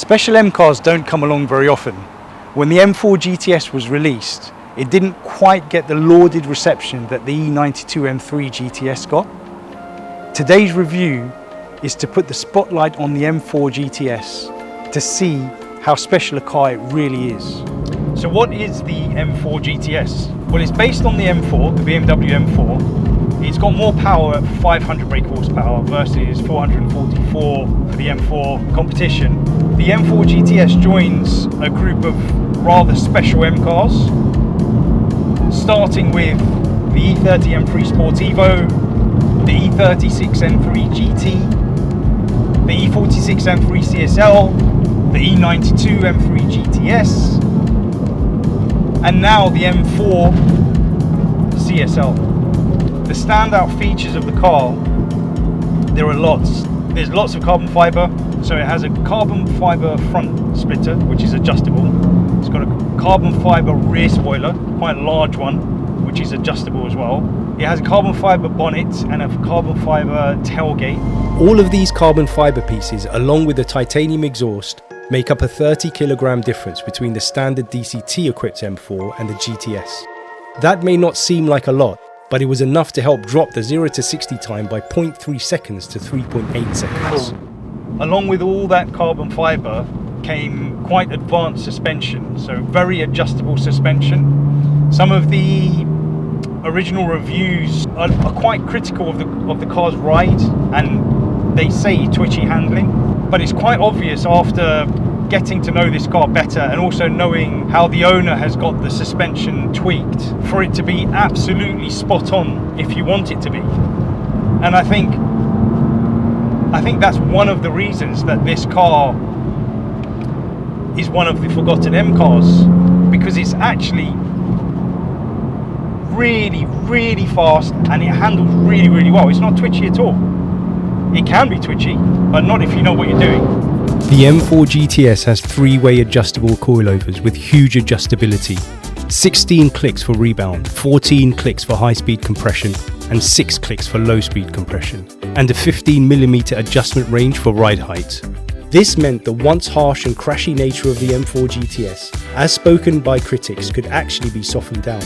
Special M cars don't come along very often. When the M4 GTS was released, it didn't quite get the lauded reception that the E92 M3 GTS got. Today's review is to put the spotlight on the M4 GTS to see how special a car it really is. So what is the M4 GTS? Well, it's based on the M4, the BMW M4. It's got more power at 500 brake horsepower versus 444 for the M4 competition. The M4 GTS joins a group of rather special M cars, starting with the E30 M3 Sportivo, the E36 M3 GT, the E46 M3 CSL, the E92 M3 GTS, and now the M4 CSL. The standout features of the car, there are lots. There's lots of carbon fiber. So it has a carbon fiber front splitter, which is adjustable. It's got a carbon fiber rear spoiler, quite a large one, which is adjustable as well. It has a carbon fiber bonnet and a carbon fiber tailgate. All of these carbon fiber pieces, along with the titanium exhaust, make up a 30 kilogram difference between the standard DCT equipped M4 and the GTS. That may not seem like a lot, but it was enough to help drop the 0 to 60 time by 0.3 seconds to 3.8 seconds. Along with all that carbon fiber came quite advanced suspension, so very adjustable suspension. Some of the original reviews are quite critical of the car's ride, and they say twitchy handling, but it's quite obvious after getting to know this car better and also knowing how the owner has got the suspension tweaked for it to be absolutely spot on if you want it to be. And I think that's one of the reasons that this car is one of the forgotten M cars, because it's actually really, really fast and it handles really, really well. It's not twitchy at all. It can be twitchy, but not if you know what you're doing. The M4 GTS has three-way adjustable coilovers with huge adjustability. 16 clicks for rebound, 14 clicks for high-speed compression, and 6 clicks for low-speed compression, and a 15mm adjustment range for ride height. This meant the once harsh and crashy nature of the M4 GTS, as spoken by critics, could actually be softened down.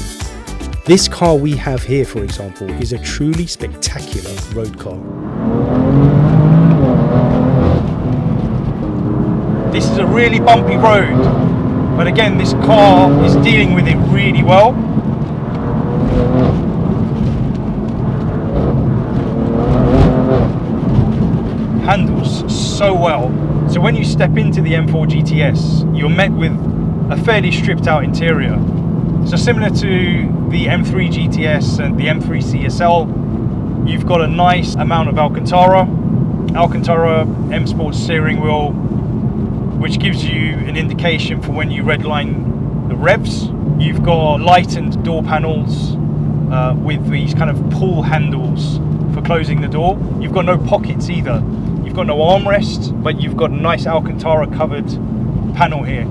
This car we have here, for example, is a truly spectacular road car. This is a really bumpy road, but again, this car is dealing with it really well. Handles so well. So when you step into the M4 GTS, you're met with a fairly stripped out interior. So similar to the M3 GTS and the M3 CSL, you've got a nice amount of Alcantara M Sport steering wheel, which gives you an indication for when you redline the revs. You've got lightened door panels with these kind of pull handles for closing the door. You've got no pockets either. You've got no armrest, but you've got a nice Alcantara covered panel here.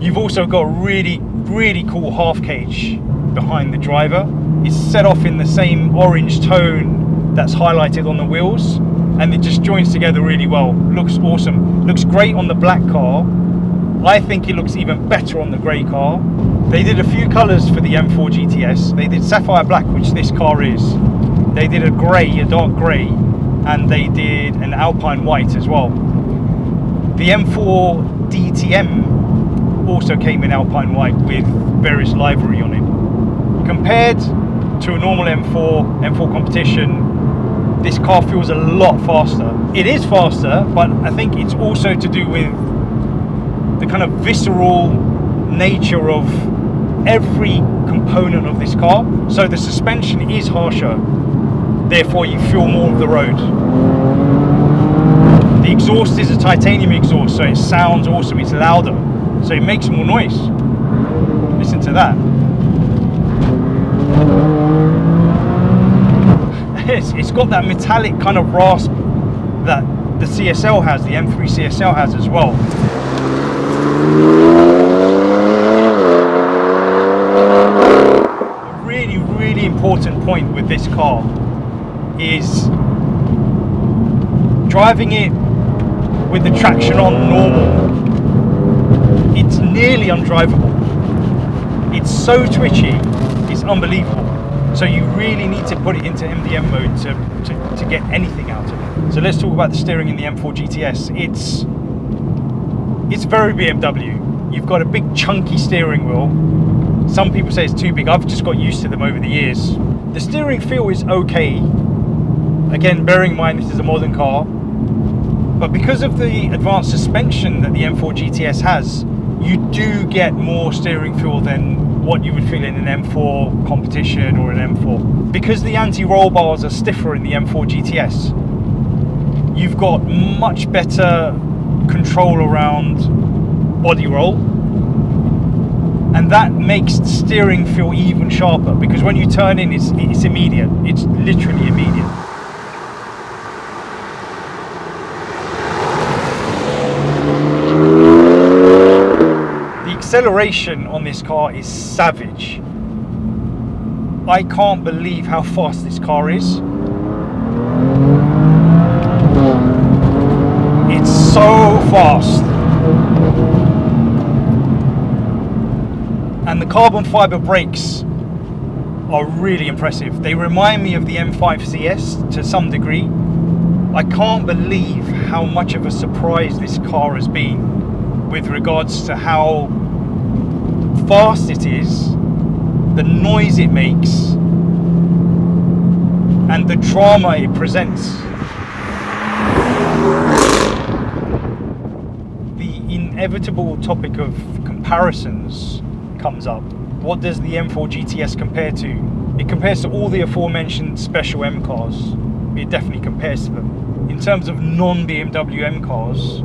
You've also got a really, really cool half cage behind the driver. It's set off in the same orange tone that's highlighted on the wheels, and it just joins together really well. Looks awesome. Looks great on the black car. I think it looks even better on the grey car. They did a few colours for the M4 GTS. They did sapphire black, which this car is. They did a grey, a dark grey, and they did an alpine white as well. The M4 DTM also came in alpine white with various livery on it. Compared to a normal M4 competition, this car feels a lot faster. It is faster, but I think it's also to do with the kind of visceral nature of every component of this car. So the suspension is harsher, therefore you feel more of the road. The exhaust is a titanium exhaust, so it sounds awesome, it's louder, so it makes more noise. Listen to that. It's got that metallic kind of rasp that the CSL has, the M3 CSL has as well. A really, really important point with this car is driving it with the traction on normal, it's nearly undrivable. It's so twitchy, it's unbelievable. So you really need to put it into MDM mode to get anything out of it. So let's talk about the steering in the M4 GTS. It's very BMW. You've got a big chunky steering wheel. Some people say it's too big. I've just got used to them over the years. The steering feel is okay. Again, bearing in mind this is a modern car. But because of the advanced suspension that the M4 GTS has, you do get more steering feel than what you would feel in an M4 competition or an M4. Because the anti-roll bars are stiffer in the M4 GTS, you've got much better control around body roll, and that makes the steering feel even sharper, because when you turn in, it's immediate. It's literally immediate. Acceleration on this car is savage. I can't believe how fast this car is. It's so fast. And the carbon fiber brakes are really impressive. They remind me of the M5 CS to some degree. I can't believe how much of a surprise this car has been with regards to how fast it is, the noise it makes, and the drama it presents. The inevitable topic of comparisons comes up. What does the M4 GTS compare to? It compares to all the aforementioned special M cars. It definitely compares to them. In terms of non-BMW M cars,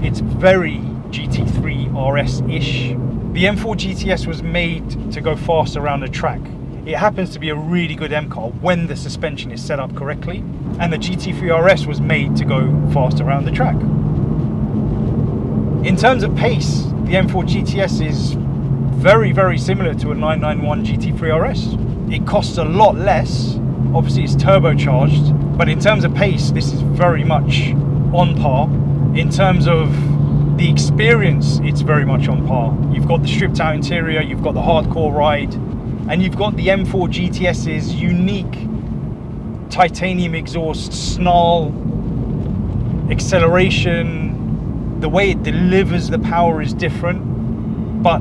it's very GT3 RS-ish. The M4 GTS was made to go fast around the track. It happens to be a really good M car when the suspension is set up correctly, and the GT3 RS was made to go fast around the track. In terms of pace, the M4 GTS is very, very similar to a 991 GT3 RS. It costs a lot less. Obviously it's turbocharged, but in terms of pace, this is very much on par. In terms of the experience, it's very much on par. You've got the stripped out interior, you've got the hardcore ride, and you've got the M4 GTS's unique titanium exhaust snarl, acceleration. The way it delivers the power is different, but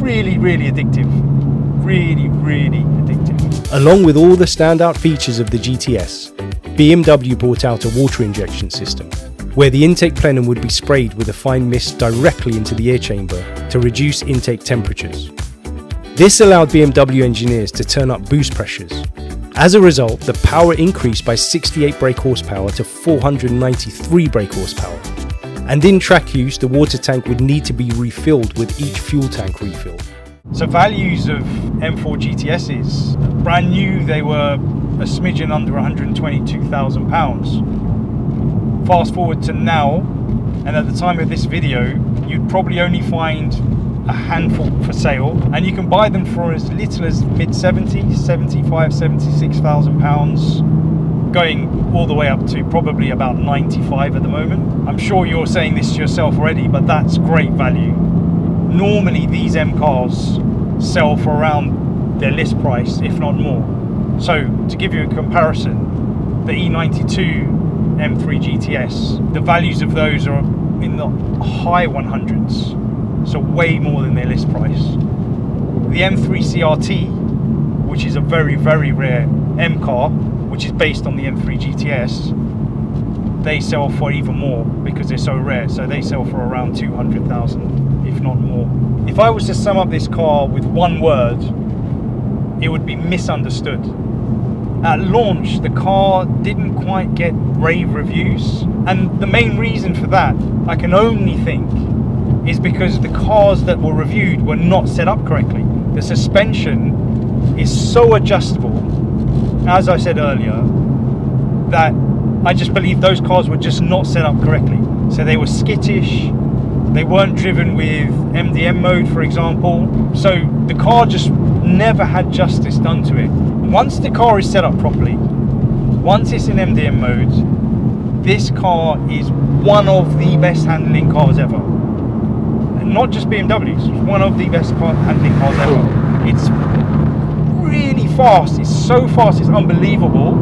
really, really addictive. Really, really addictive. Along with all the standout features of the GTS, BMW brought out a water injection system, where the intake plenum would be sprayed with a fine mist directly into the air chamber to reduce intake temperatures. This allowed BMW engineers to turn up boost pressures. As a result, the power increased by 68 brake horsepower to 493 brake horsepower. And in track use, the water tank would need to be refilled with each fuel tank refill. So values of M4 GTSs, brand new, they were a smidgen under £122,000. Fast forward to now, and at the time of this video, you'd probably only find a handful for sale, and you can buy them for as little as mid-70s, 75, 76,000 pounds, going all the way up to probably about 95 at the moment. I'm sure you're saying this to yourself already, but that's great value. Normally these M cars sell for around their list price, if not more. So to give you a comparison, the E92 M3 GTS, the values of those are in the high 100s, so way more than their list price. The M3 CRT, which is a very, very rare M car, which is based on the M3 GTS, they sell for even more because they're so rare. So they sell for around 200,000, if not more. If I was to sum up this car with one word, it would be misunderstood. At launch, the car didn't quite get rave reviews, and the main reason for that, I can only think, is because the cars that were reviewed were not set up correctly. The suspension is so adjustable, as I said earlier, that I just believe those cars were just not set up correctly. So they were skittish, they weren't driven with MDM mode, for example. So the car just never had justice done to it. Once the car is set up properly, once it's in MDM mode, This car is one of the best handling cars ever. And not just BMWs, it's one of the best handling cars ever. It's really fast, it's so fast, it's unbelievable.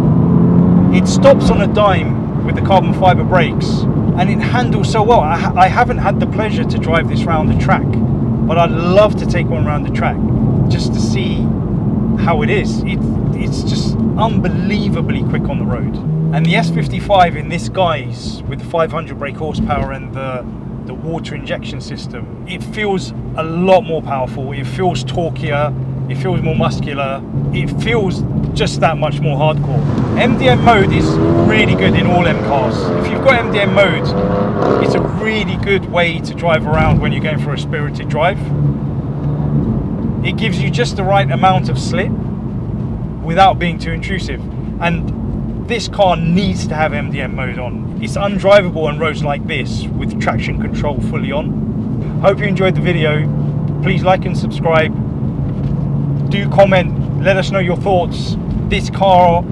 It stops on a dime with the carbon fibre brakes, and it handles so well. I haven't had the pleasure to drive this round the track, but I'd love to take one around the track just to see how it is. It's just unbelievably quick on the road. And the S55 in this guise, with the 500 brake horsepower and the water injection system, it feels a lot more powerful, it feels torquier, it feels more muscular, it feels just that much more hardcore. MDM mode is really good in all M cars. If you've got MDM mode, it's a really good way to drive around when you're going for a spirited drive. It gives you just the right amount of slip without being too intrusive. And this car needs to have MDM mode on. It's undrivable on roads like this with traction control fully on. Hope you enjoyed the video. Please like and subscribe. Do comment, let us know your thoughts. This car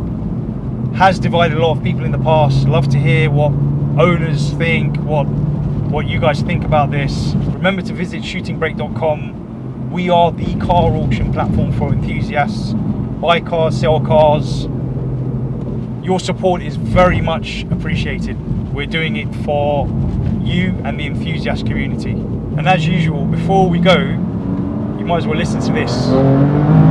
has divided a lot of people in the past. Love to hear what owners think, what you guys think about this. Remember to visit shootingbrake.com. We are the car auction platform for enthusiasts. Buy cars, sell cars. Your support is very much appreciated. We're doing it for you and the enthusiast community. And as usual, before we go, you might as well listen to this.